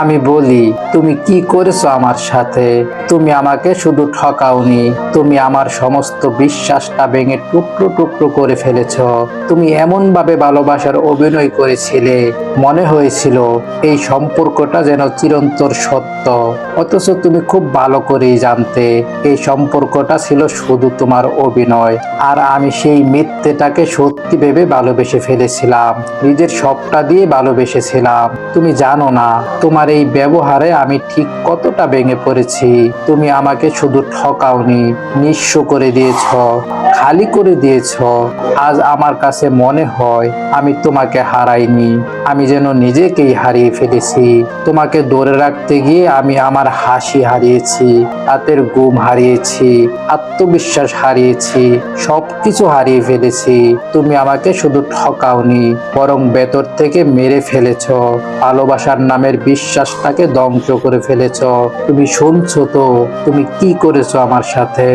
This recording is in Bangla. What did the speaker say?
আমি বলি, তুমি কি করেছো আমার সাথে? তুমি আমাকে শুধু ঠকাওনি, তুমি আমার সমস্ত বিশ্বাসটা ভেঙে টুকরো টুকরো করে ফেলেছো। তুমি এমন ভাবে ভালোবাসার অভিনয় করেছিলে, মনে হয়েছিল এই সম্পর্কটা যেন চিরন্তর সত্য। অথচ তুমি খুব ভালো করেই জানতে এই সম্পর্কটা ছিল শুধু তোমার অভিনয়। আর আমি সেই মিথ্যেটাকে সত্যি ভেবে ভালোবেসে ফেলেছিলাম, নিজের সবটা দিয়ে ভালোবেসেছিলাম। তুমি জানো না, তোমার এই ব্যবহারে আমি ঠিক কতটা ভেঙে পড়েছি। তুমি আমাকে শুধু ঠকাওনি, নিঃস্ব করে দিয়েছ, খালি করে দিয়েছ। আজ আমার কাছে মনে হয় আমি তোমাকে হারাইনি, আমি যেন নিজেকেই হারিয়ে ফেলেছি। তোমাকে ধরে রাখতে গিয়ে আমি আমার হাসি হারিয়েছি, রাতের ঘুম হারিয়েছি, আত্মবিশ্বাস হারিয়েছি, সবকিছু হারিয়ে ফেলেছি। তুমি আমাকে শুধু ঠকাওনি, বরং ভেতর থেকে মেরে ফেলেছ। ভালোবাসার নামের বিশ্বাসটাকে ধ্বংস করে ফেলেছ। তুমি শুনছো তো, তুমি কি করেছো আমার সাথে?